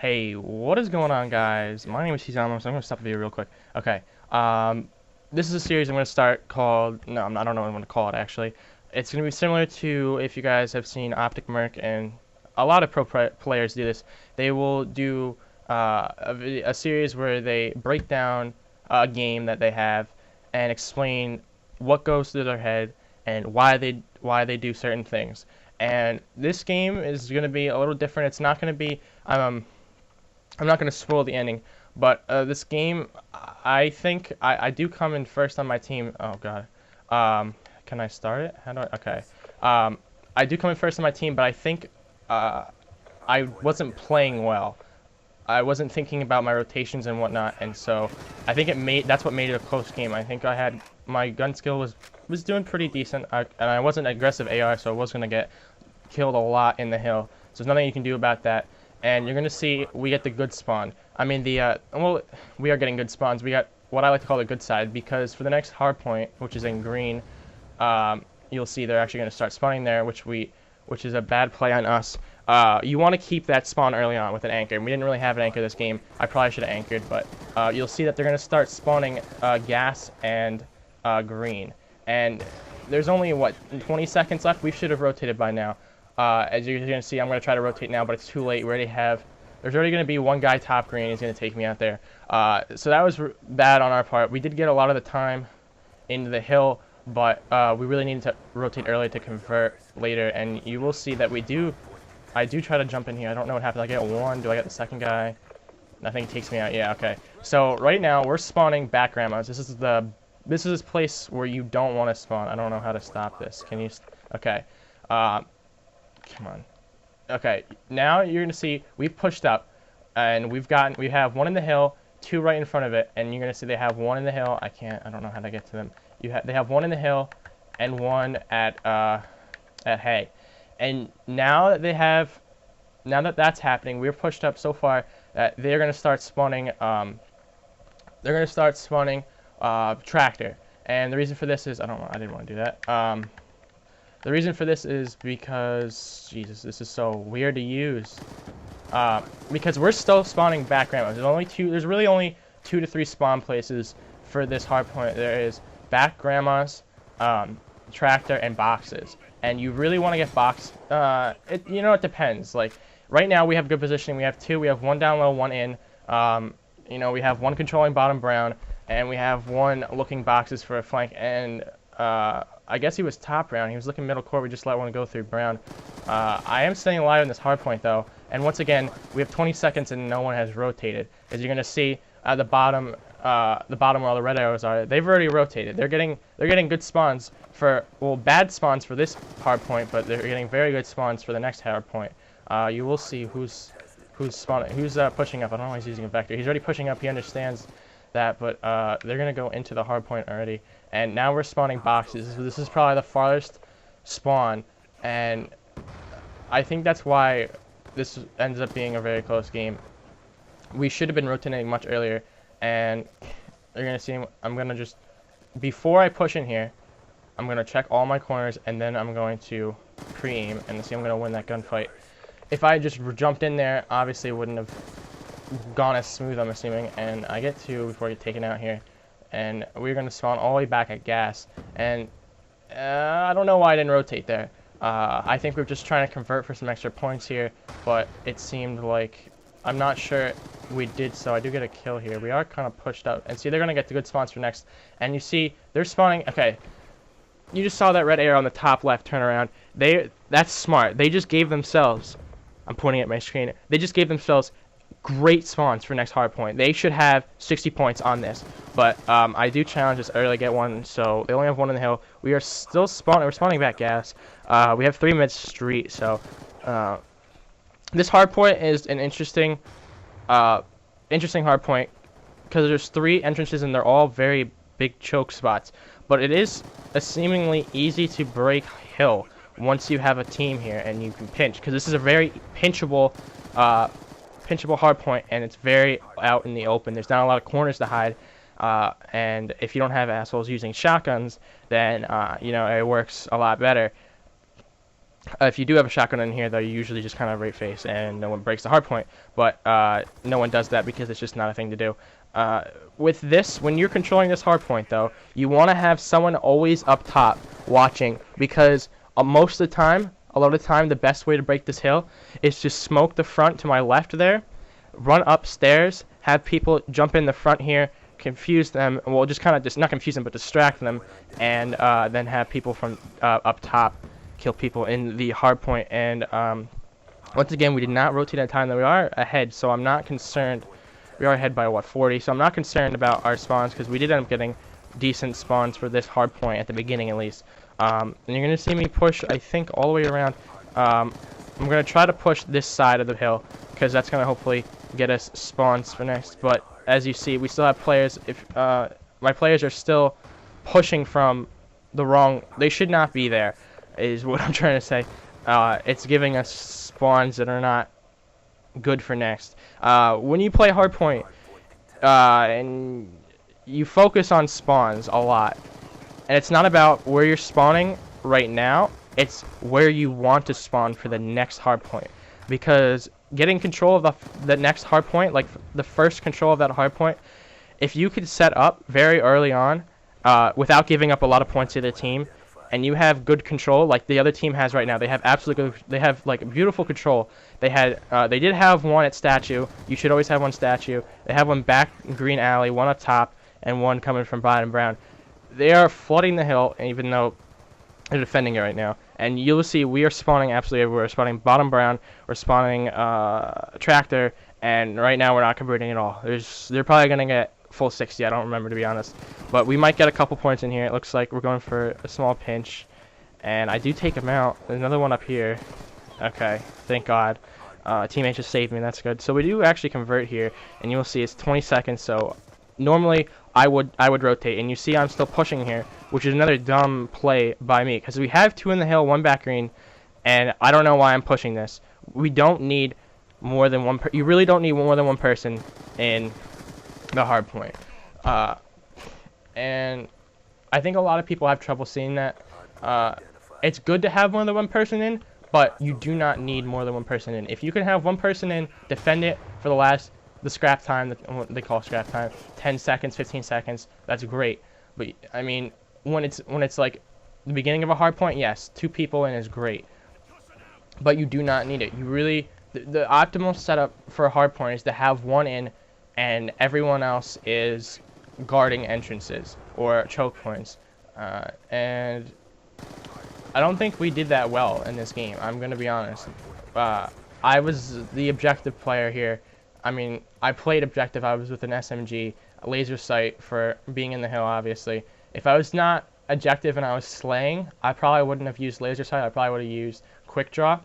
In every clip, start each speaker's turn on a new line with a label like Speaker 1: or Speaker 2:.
Speaker 1: Hey, what is going on, guys? My name is Teizxamos. I'm gonna stop the video real quick. Okay. This is a series I'm gonna start called. No, I don't know what I'm gonna call it actually. It's gonna be similar to if you guys have seen Optic Merc, and a lot of players do this. They will do a series where they break down a game that they have and explain what goes through their head and why they do certain things. And this game is gonna be a little different. It's not gonna be I'm not going to spoil the ending, but this game, I think I do come in first on my team. Oh god, can I start it? How do I? Okay, I do come in first on my team, but I think I wasn't playing well. I wasn't thinking about my rotations and whatnot, and so I think that's what made it a close game. I think I had my gun skill was doing pretty decent, and I wasn't aggressive AR, so I was gonna get killed a lot in the hill. So there's nothing you can do about that. And you're gonna see we get the good spawn. I mean well, we are getting good spawns. We got what I like to call the good side, because for the next hardpoint, which is in green, you'll see they're actually gonna start spawning there, which is a bad play on us. You want to keep that spawn early on with an anchor. We didn't really have an anchor this game. I probably should have anchored, but you'll see that they're gonna start spawning gas and green. And there's only what 20 seconds left. We should have rotated by now. As you're going to see, I'm going to try to rotate now, but it's too late. There's already going to be one guy top green. He's going to take me out there. So that was bad on our part. We did get a lot of the time into the hill, but we really needed to rotate early to convert later. And you will see that I do try to jump in here. I don't know what happened. I get one. Do I get the second guy? Nothing takes me out. Yeah, okay. So right now we're spawning back grandmas. This is this place where you don't want to spawn. I don't know how to stop this. Can you? Okay. Come on. Okay, now you're gonna see we've pushed up, and we have one in the hill, two right in front of it, and you're gonna see they have one in the hill. I don't know how to get to them. They have one in the hill, and one at hay, and now that that's happening, we're pushed up so far that they're gonna start spawning. Tractor, and the reason for this is I didn't want to do that. The reason for this is because, Jesus, this is so weird to use. Because we're still spawning back grandmas. There's really only 2 to 3 spawn places for this hardpoint. There is back grandmas, tractor, and boxes. And you really want to get box. It depends. Like right now we have good positioning. We have 2. We have 1 down low, 1 in. We have 1 controlling bottom brown, and we have 1 looking boxes for a flank. And I guess he was top brown. He was looking middle court. We just let one go through brown. I am staying alive in this hard point though. And once again, we have 20 seconds and no one has rotated. As you're gonna see at the bottom where all the red arrows are, they've already rotated. They're getting good spawns bad spawns for this hard point, but they're getting very good spawns for the next hard point. You will see who's spawning, who's pushing up. I don't know why he's using a vector. He's already pushing up. He understands that, but they're gonna go into the hard point already, and now we're spawning boxes. This is probably the farthest spawn, and I think that's why this ends up being a very close game. We should have been rotating much earlier, and you're gonna see I'm gonna just, before I push in here, I'm gonna check all my corners, and then I'm going to pre-aim and see I'm gonna win that gunfight. If I just jumped in there, obviously it wouldn't have gone as smooth, I'm assuming, and I get 2 before I get taken out here, and we're going to spawn all the way back at gas, and I don't know why I didn't rotate there. I think we're just trying to convert for some extra points here, but it seemed like, I'm not sure we did, so I do get a kill here. We are kind of pushed up, and see, they're going to get the good spawns for next, and you see, they're spawning, okay, you just saw that red arrow on the top left turn around. That's smart. They just gave themselves, I'm pointing at my screen, they just gave themselves great spawns for next hardpoint. They should have 60 points on this, but I do challenge this early, get 1, so they only have 1 in the hill. We are still spawning. We're spawning back gas. We have 3 mid street, so this hardpoint is an interesting hardpoint because there's 3 entrances and they're all very big choke spots. But it is a seemingly easy to break hill once you have a team here and you can pinch, because this is a very pinchable hard point, and it's very out in the open. There's not a lot of corners to hide, and if you don't have assholes using shotguns, then it works a lot better. If you do have a shotgun in here, though, you usually just kind of right face and no one breaks the hard point. But no one does that because it's just not a thing to do. With this, when you're controlling this hard point, though, you want to have someone always up top watching, because most of the time, a lot of the time, the best way to break this hill is to smoke the front to my left there, run upstairs, have people jump in the front here, confuse them, well, just kind of not confuse them, but distract them, and then have people from up top kill people in the hard point. And once again, we did not rotate at time, that we are ahead, so I'm not concerned. We are ahead by what, 40, so I'm not concerned about our spawns, because we did end up getting decent spawns for this hard point at the beginning at least. And you're going to see me push, I think, all the way around. I'm going to try to push this side of the hill, because that's going to hopefully get us spawns for next. But as you see, we still have players. If my players are still pushing from the wrong, they should not be there, is what I'm trying to say. It's giving us spawns that are not good for next. When you play Hardpoint, and you focus on spawns a lot, and it's not about where you're spawning right now, it's where you want to spawn for the next hardpoint. Because getting control of the next hardpoint, like the first control of that hardpoint, if you could set up very early on, without giving up a lot of points to the team, and you have good control like the other team has right now. They have absolutely good, they have like beautiful control. They did have one at statue. You should always have one statue. They have one back in green alley, one up top, and one coming from bottom brown. They are flooding the hill, even though they're defending it right now. And you'll see we are spawning absolutely everywhere. We're spawning bottom brown. We're spawning tractor, and right now we're not converting at all. They're probably gonna get full 60. I don't remember, to be honest, but we might get a couple points in here. It looks like we're going for a small pinch, and I do take him out. There's another one up here. Okay, thank God. Teammate just saved me. That's good. So we do actually convert here, and you'll see it's 20 seconds. So normally I would rotate, and you see I'm still pushing here, which is another dumb play by me, because we have two in the hill, one back green, and I don't know why I'm pushing this. We don't need more than one. You really don't need more than one person in the hard point. And I think a lot of people have trouble seeing that. It's good to have more than one person in, but you do not need more than one person in. If you can have one person in, defend it for the scrap time, what they call scrap time, 10 seconds, 15 seconds, that's great. But I mean, when it's like the beginning of a hard point, yes, two people in is great, but you do not need it. You really, the optimal setup for a hard point is to have one in, and everyone else is guarding entrances or choke points. And I don't think we did that well in this game, I'm going to be honest. I was the objective player here. I mean, I played objective. I was with an SMG, a laser sight for being in the hill, obviously. If I was not objective and I was slaying, I probably wouldn't have used laser sight. I probably would have used quick draw,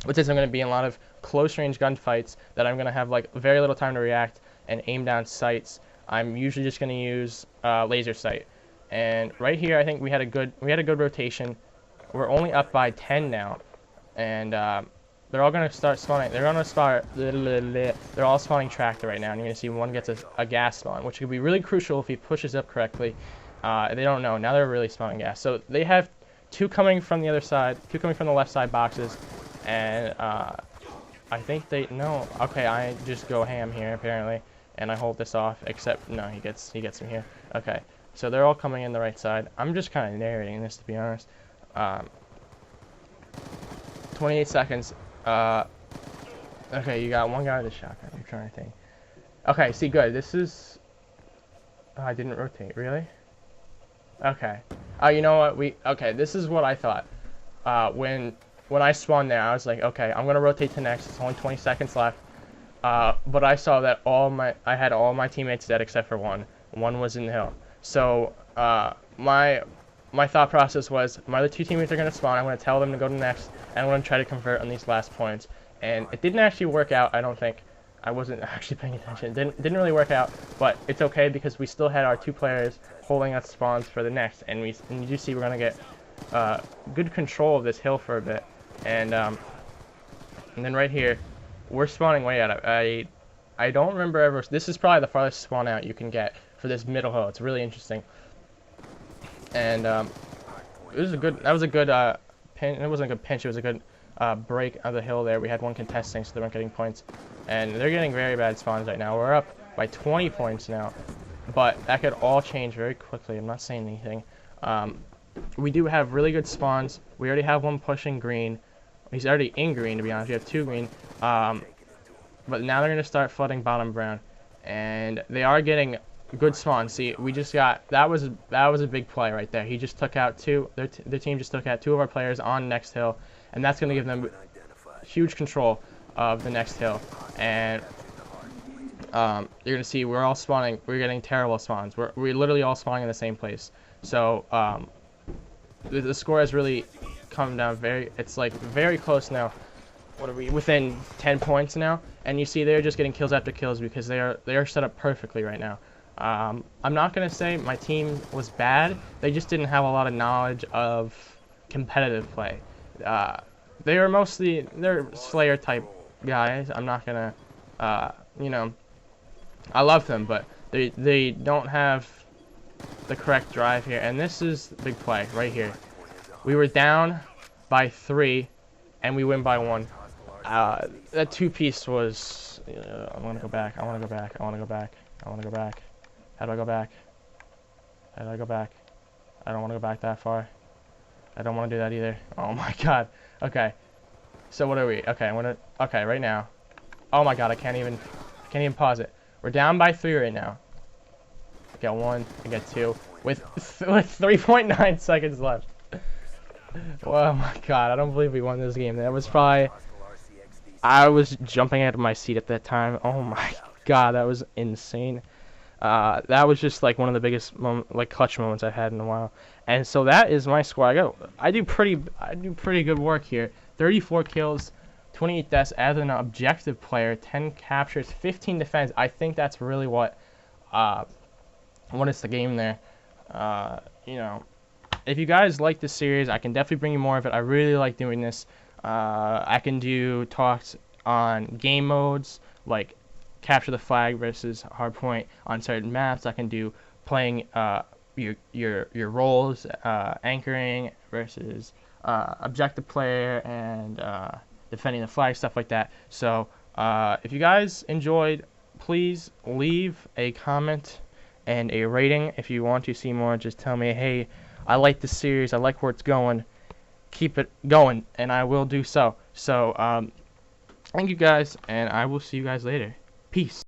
Speaker 1: which is going to be in a lot of close range gunfights that I'm going to have like very little time to react and aim down sights. I'm usually just going to use laser sight. And right here, I think we had a good rotation. We're only up by 10 now, and they're all going to start spawning. They're all spawning tractor right now, and you're going to see one gets a gas spawn, which could be really crucial if he pushes up correctly. They don't know. Now they're really spawning gas. So they have two coming from the other side, two coming from the left side boxes, and I think they know. Okay, I just go ham here apparently, and I hold this off. Except no, he gets me here. Okay, so they're all coming in the right side. I'm just kind of narrating this, to be honest. 28 seconds. Okay, you got one guy with a shotgun. I'm trying to think. Okay, see, good. This is. Oh, I didn't rotate. Really? Okay. You know what? Okay, this is what I thought. When I spawned there, I was like, okay, I'm gonna rotate to next. It's only 20 seconds left. But I saw that I had all my teammates dead except for one. One was in the hill. So my thought process was, my other two teammates are gonna spawn. I'm gonna tell them to go to next, and I'm gonna try to convert on these last points. And it didn't actually work out. I don't think. I wasn't actually paying attention. It didn't really work out, but it's okay because we still had our two players holding us spawns for the next, and you do see we're gonna get good control of this hill for a bit. And then right here, we're spawning way out of. I don't remember ever. This is probably the farthest spawn out you can get for this middle hill. It's really interesting. And that was a good pinch. It wasn't a good pinch. It was a good break of the hill there. We had one contesting, so they weren't getting points. And they're getting very bad spawns right now. We're up by 20 points now. But that could all change very quickly. I'm not saying anything. We do have really good spawns. We already have one pushing green. He's already in green, to be honest. We have 2 green. But now they're going to start flooding bottom brown. And they are getting good spawns. See, we just got... That was a big play right there. He just took out 2... Their team just took out 2 of our players on next hill. And that's going to give them huge control of the next hill. And... you're going to see we're all spawning. We're getting terrible spawns. We're literally all spawning in the same place. So, the score has really come down it's like very close now. What are we, within 10 points now? And you see they're just getting kills after kills because they are set up perfectly right now. I'm not going to say my team was bad. They just didn't have a lot of knowledge of competitive play. They're Slayer type guys. I'm not going to, you know, I love them, but they don't have the correct drive here. And this is the big play right here. We were down by 3, and we win by 1. That 2-piece was... I want to go back. I want to go back. I want to go back. I want to go back. How do I go back? How do I go back? I don't want to go back that far. I don't want to do that either. Oh my god. Okay. So what are we? Okay, okay, right now. Oh my god, I can't even pause it. We're down by 3 right now. I get 1, I get 2, with 3.9 seconds left. Oh my god, I don't believe we won this game. That was probably... I was jumping out of my seat at that time. Oh my god, that was insane. That was just like one of the biggest clutch moments I've had in a while. And so that is my score. I do pretty good work here. 34 kills, 28 deaths as an objective player, 10 captures, 15 defense. I think that's really what is the game there. You know, if you guys like this series, I can definitely bring you more of it. I really like doing this. I can do talks on game modes, like capture the flag versus hardpoint on certain maps. I can do playing your roles, anchoring versus objective player, and defending the flag, stuff like that. So if you guys enjoyed, please leave a comment and a rating. If you want to see more, just tell me, hey, I like this series, I like where it's going, keep it going, and I will do so. So thank you guys, and I will see you guys later. Peace.